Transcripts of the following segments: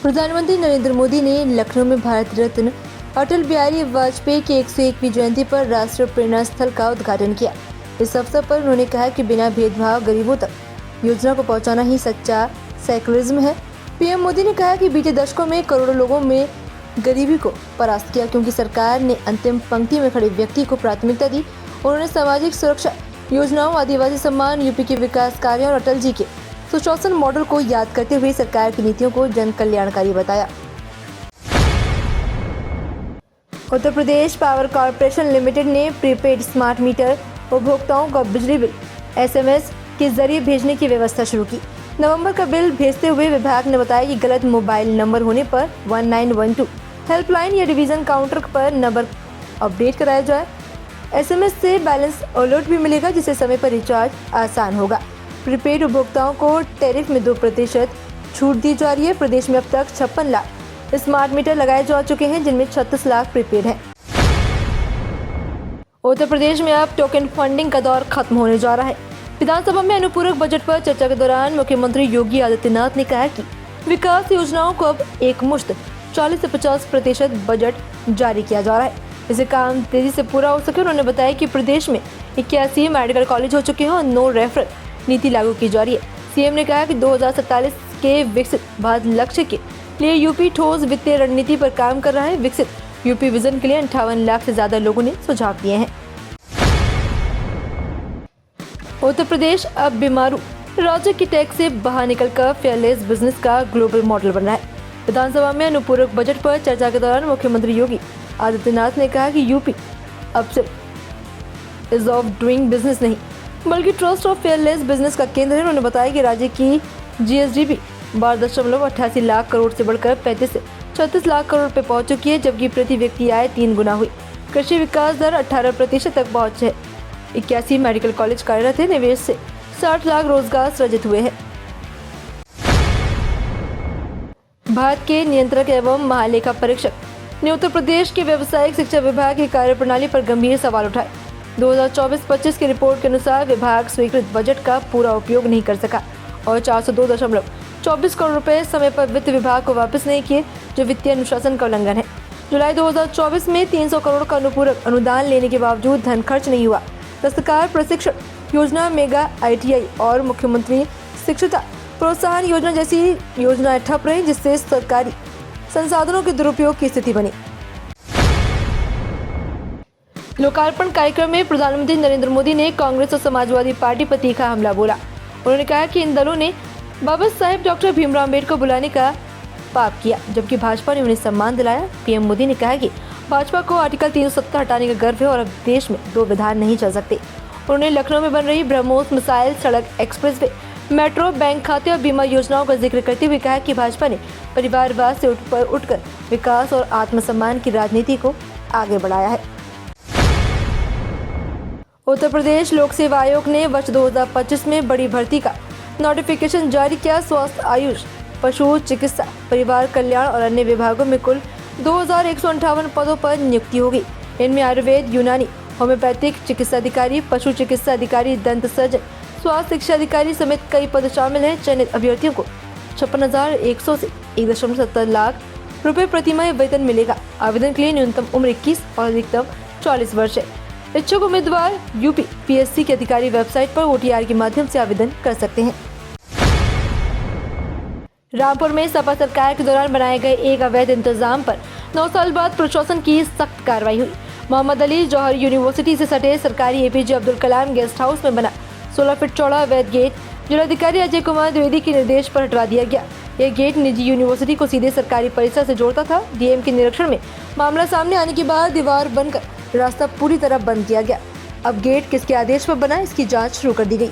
प्रधानमंत्री नरेंद्र मोदी ने लखनऊ में भारत रत्न अटल बिहारी वाजपेयी की 101वीं जयंती पर राष्ट्रीय प्रेरणा स्थल का उद्घाटन किया। इस अवसर पर उन्होंने कहा कि बिना भेदभाव गरीबों तक योजना को पहुंचाना ही सच्चा सेकुलरिज्म है। पीएम मोदी ने कहा कि बीते दशकों में करोड़ों लोगों में गरीबी को परास्त किया, क्योंकि सरकार ने अंतिम पंक्ति में खड़े व्यक्ति को प्राथमिकता दी। उन्होंने सामाजिक सुरक्षा योजनाओं, आदिवासी सम्मान, यूपी के विकास कार्यों और अटल जी के सुशासन मॉडल को याद करते हुए सरकार की नीतियों को जन कल्याणकारी बताया। Uttar Pradesh power corporation limited ने प्रीपेड स्मार्ट मीटर उपभोक्ताओं को बिजली बिल एसएमएस के जरिए भेजने की व्यवस्था शुरू की। नवंबर का बिल भेजते हुए विभाग ने बताया कि गलत मोबाइल नंबर होने पर 1912 हेल्पलाइन या डिवीजन काउंटर पर नंबर अपडेट कराया जाए। एसएमएस से बैलेंस अलर्ट भी मिलेगा, जिससे समय पर रिचार्ज आसान होगा। प्रीपेड उपभोक्ताओं को टैरिफ में 2% छूट दी जा रही है। प्रदेश में अब तक 56 लाख स्मार्ट मीटर लगाए जा चुके हैं, जिनमें 36 लाख प्रीपेड हैं। उत्तर प्रदेश में अब टोकन फंडिंग का दौर खत्म होने जा रहा है। विधानसभा में अनुपूरक बजट पर चर्चा के दौरान मुख्यमंत्री योगी आदित्यनाथ ने कहा कि विकास योजनाओं को अब एकमुश्त 40 से 50% बजट जारी किया जा रहा है। इसे काम तेजी से पूरा हो सके। उन्होंने बताया कि प्रदेश में 81 मेडिकल कॉलेज हो चुके हैं और नो रेफरल नीति लागू की जा रही है। सीएम ने कहा कि 2047 के विकसित भारत लक्ष्य के लिए यूपी ठोस वित्तीय रणनीति पर काम कर रहा है। विकसित यूपी विजन के लिए 58 लाख से ज्यादा लोगों ने सुझाव दिए हैं। उत्तर प्रदेश अब बीमारू राज्य की टैक्स से बाहर निकलकर फेयरलेस बिजनेस का ग्लोबल मॉडल बन रहा है। विधानसभा में अनुपूरक बजट पर चर्चा के दौरान मुख्यमंत्री योगी आदित्यनाथ ने कहा कि यूपी अब सिर्फ इज ऑफ डूइंग बिजनेस नहीं, बल्कि ट्रस्ट ऑफ फेयरलेस बिजनेस का केंद्र है। उन्होंने बताया कि राज्य की जीएसडीपी 12.88 लाख करोड़ से बढ़कर 35 से 36 लाख करोड़ रुपए पहुंच चुकी है, जबकि प्रति व्यक्ति आय 3 गुना हुई। कृषि विकास दर 18% तक पहुंच है। 81 मेडिकल कॉलेज कार्यरत है। निवेश से 60 लाख रोजगार सृजित हुए हैं। भारत के नियंत्रक एवं महालेखा परीक्षक ने उत्तर प्रदेश के व्यावसायिक शिक्षा विभाग की कार्यप्रणाली पर गंभीर सवाल उठाए। 2024-25 की रिपोर्ट के अनुसार विभाग स्वीकृत बजट का पूरा उपयोग नहीं कर सका और 402.24 करोड़ रुपए समय पर वित्त विभाग को वापस नहीं किए, जो वित्तीय अनुशासन का उल्लंघन है। जुलाई 2024 में 300 करोड़ का अनुपूरक अनुदान लेने के बावजूद धन खर्च नहीं हुआ। दस्तकार प्रशिक्षण योजना, मेगा आईटीआई और मुख्यमंत्री शिक्षुता प्रोत्साहन योजना जैसी योजनाएं ठप रही, जिससे सरकारी संसाधनों के दुरुपयोग की स्थिति बनी। लोकार्पण कार्यक्रम में प्रधानमंत्री नरेंद्र मोदी ने कांग्रेस और समाजवादी पार्टी पर तीखा हमला बोला। उन्होंने कहा कि इन दलों ने बाबा साहेब डॉक्टर भीमराव अम्बेडकर को बुलाने का पाप किया, जबकि भाजपा ने उन्हें सम्मान दिलाया। पीएम मोदी ने कहा कि भाजपा को आर्टिकल 370 हटाने का गर्व है और अब देश में 2 विधान नहीं चल सकते। उन्होंने लखनऊ में बन रही ब्रह्मोस मिसाइल सड़क, एक्सप्रेसवे, मेट्रो, बैंक खाते और बीमा योजनाओं का जिक्र करते हुए कहा कि भाजपा ने परिवारवाद से उठकर विकास और आत्मसम्मान की राजनीति को आगे बढ़ाया है। उत्तर प्रदेश लोक सेवा आयोग ने वर्ष 2025 में बड़ी भर्ती का नोटिफिकेशन जारी किया। स्वास्थ्य, आयुष, पशु चिकित्सा, परिवार कल्याण और अन्य विभागों में कुल 2158 पदों पर नियुक्ति होगी। इनमें आयुर्वेद, यूनानी, होम्योपैथिक चिकित्सा अधिकारी, पशु चिकित्सा अधिकारी, दंत सर्जन, स्वास्थ्य शिक्षा अधिकारी समेत कई पद शामिल हैं। चयनित अभ्यर्थियों को 56,100 से 1.70 लाख रुपए प्रतिमाह वेतन मिलेगा। आवेदन के लिए न्यूनतम उम्र 21 और अधिकतम 40 वर्ष है। इच्छुक उम्मीदवार यूपी पीएससी की अधिकारी वेबसाइट पर OTR के माध्यम से आवेदन कर सकते हैं। रामपुर में सपा सरकार के दौरान बनाए गए एक अवैध इंतजाम पर 9 साल बाद प्रशासन की सख्त कार्रवाई हुई। मोहम्मद अली जौहरी यूनिवर्सिटी से सटे सरकारी APJ Abdul Kalam guest house में बना 16 फीट चौड़ा अवैध गेट जिलाधिकारी अजय कुमार द्विवेदी के निर्देश पर हटवा दिया गया। यह गेट निजी यूनिवर्सिटी को सीधे सरकारी परिसर से जोड़ता था। डीएम के निरीक्षण में मामला सामने आने के बाद दीवार बनकर रास्ता पूरी तरह बंद किया गया। अब गेट किसके आदेश पर बना, इसकी जांच शुरू कर दी गई।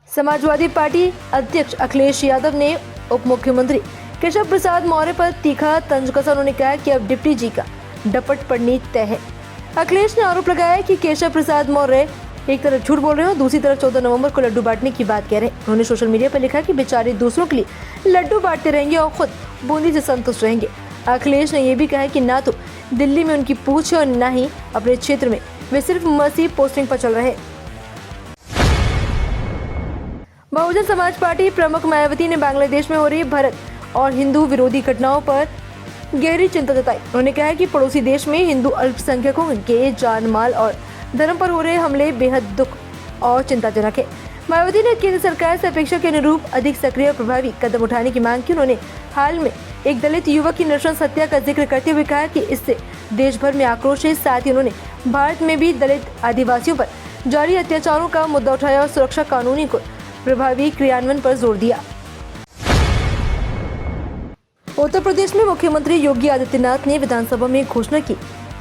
समाजवादी पार्टी अध्यक्ष अखिलेश यादव ने उप मुख्यमंत्री केशव प्रसाद मौर्य पर तीखा तंज कसा। उन्होंने कहा कि अब डिप्टी जी का डपट पड़नी तय है। अखिलेश ने आरोप लगाया कि केशव प्रसाद मौर्य एक तरफ झूठ बोल रहे हैं और दूसरी तरफ 14 नवंबर को लड्डू बांटने की बात कह रहे हैं। उन्होंने सोशल मीडिया पर लिखा कि बेचारे दूसरों के लिए लड्डू बांटते रहेंगे और खुद बूंदी से संतुष्ट रहेंगे। अखिलेश ने यह भी कहा कि ना तो दिल्ली में उनकी पूछ है और न ही अपने क्षेत्र में वे सिर्फ मसीह पोस्टिंग पर चल रहे हैं। बहुजन समाज पार्टी प्रमुख मायावती ने बांग्लादेश में हो रही भारत और हिंदू विरोधी घटनाओं पर गहरी चिंता जताई। उन्होंने कहा कि पड़ोसी देश में हिंदू अल्पसंख्यकों के जान माल और धर्म पर हो रहे हमले बेहद दुख और चिंताजनक है। मायावती ने केंद्र सरकार से अपेक्षा के अनुरूप अधिक सक्रिय और प्रभावी कदम उठाने की मांग की। उन्होंने हाल में एक दलित युवक की नृशंस हत्या का जिक्र करते हुए कहा कि इससे देश भर में आक्रोश है। साथ ही उन्होंने भारत में भी दलित आदिवासियों पर जारी अत्याचारों का मुद्दा उठाया और सुरक्षा कानूनी को प्रभावी क्रियान्वयन पर जोर दिया। उत्तर प्रदेश में मुख्यमंत्री योगी आदित्यनाथ ने विधानसभा में घोषणा की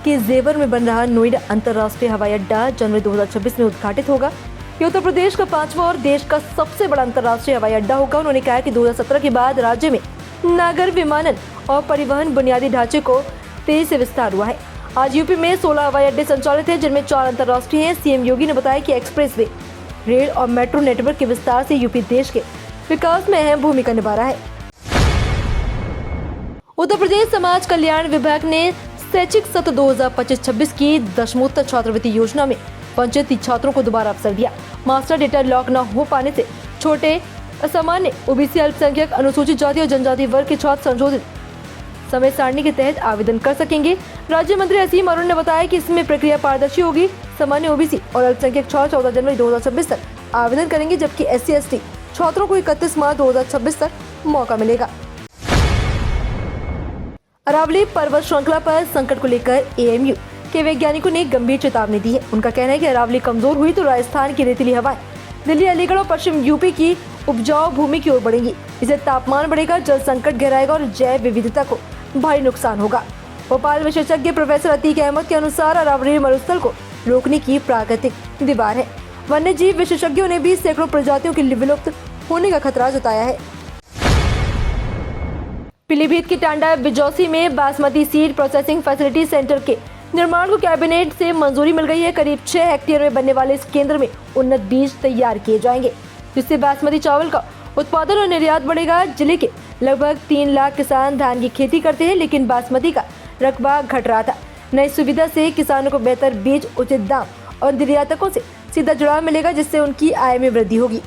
कि जेवर में बन रहा नोएडा अंतर्राष्ट्रीय हवाई अड्डा जनवरी 2026 में उद्घाटित होगा। ये उत्तर प्रदेश का 5वां और देश का सबसे बड़ा अंतर्राष्ट्रीय हवाई अड्डा होगा। उन्होंने कहा कि 2017 के बाद राज्य में नागर विमानन और परिवहन बुनियादी ढांचे को तेजी से विस्तार हुआ है। आज यूपी में 16 हवाई अड्डे संचालित हैं, जिनमें 4 अंतर्राष्ट्रीय हैं। सीएम योगी ने बताया कि एक्सप्रेसवे, रेल और मेट्रो नेटवर्क के विस्तार से यूपी देश के विकास में अहम भूमिका निभा रहा है। उत्तर प्रदेश समाज कल्याण विभाग ने शैक्षिक सत्र 2025-26 की दशमोत्तर छात्रवृत्ति योजना में वंचित छात्रों को दोबारा अवसर दिया। मास्टर डेटा लॉक न हो पाने से छोटे, असामान्य, ओबीसी, अल्पसंख्यक, अनुसूचित जाति और जनजाति वर्ग के छात्र संशोधित समय सारणी के तहत आवेदन कर सकेंगे। राज्य मंत्री असीम अरुण ने बताया कि इसमें प्रक्रिया पारदर्शी होगी। सामान्य, ओबीसी और अल्पसंख्यक छात्र 14 जनवरी 2026 तक आवेदन करेंगे, जबकि SC/ST छात्रों को 31 मार्च 2026 तक मौका मिलेगा। अरावली पर्वत श्रृंखला पर संकट को लेकर AMU के वैज्ञानिकों ने गंभीर चेतावनी दी है। उनका कहना है कि अरावली कमजोर हुई तो राजस्थान की रेतीली हवाएं दिल्ली, अलीगढ़ और पश्चिम यूपी की उपजाऊ भूमि की ओर बढ़ेंगी। इससे तापमान बढ़ेगा, जल संकट गहराएगा और जैव विविधता को भारी नुकसान होगा। भोपाल विशेषज्ञ प्रोफेसर अतीक अहमद के अनुसार अरावली मरुस्थल को रोकने की प्राकृतिक दीवार है। वन्य जीव विशेषज्ञों ने भी सैकड़ों प्रजातियों के विलुप्त होने का खतरा जताया है। पीलीभीत की टांडा बिजौसी में basmati seed processing facility centre के निर्माण को कैबिनेट से मंजूरी मिल गई है। करीब 6 हेक्टेयर में बनने वाले इस केंद्र में उन्नत बीज तैयार किए जाएंगे, जिससे बासमती चावल का उत्पादन और निर्यात बढ़ेगा। जिले के लगभग 3 लाख किसान धान की खेती करते हैं, लेकिन बासमती का रकबा घट रहा था। नई सुविधा से किसानों को बेहतर बीज, उचित दाम और निर्यातकों से सीधा जुड़ाव मिलेगा, जिससे उनकी आय में वृद्धि होगी।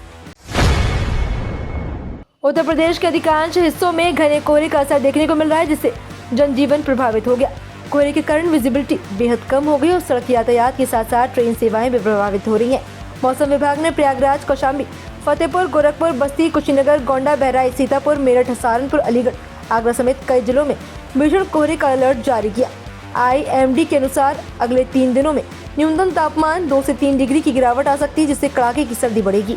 उत्तर प्रदेश के अधिकांश हिस्सों में घने कोहरे का असर देखने को मिल रहा है, जिससे जनजीवन प्रभावित हो गया। कोहरे के कारण विजिबिलिटी बेहद कम हो गई और सड़क यातायात के साथ साथ ट्रेन सेवाएं भी प्रभावित हो रही हैं। मौसम विभाग ने प्रयागराज, कौशाम्बी, फतेहपुर, गोरखपुर, बस्ती, कुशीनगर, गोंडा, बहराइच, सीतापुर, मेरठ, सहारनपुर, अलीगढ़, आगरा समेत कई जिलों में भीषण कोहरे का अलर्ट जारी किया। IMD के अनुसार अगले 3 दिनों में न्यूनतम तापमान 2 से 3 डिग्री की गिरावट आ सकती है, जिससे कड़ाके की सर्दी बढ़ेगी।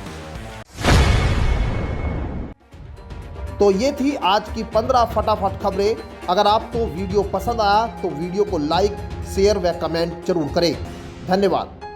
तो ये थी आज की 15 फटाफट खबरें। अगर आपको वीडियो पसंद आया तो वीडियो को लाइक, शेयर व कमेंट जरूर करें। धन्यवाद।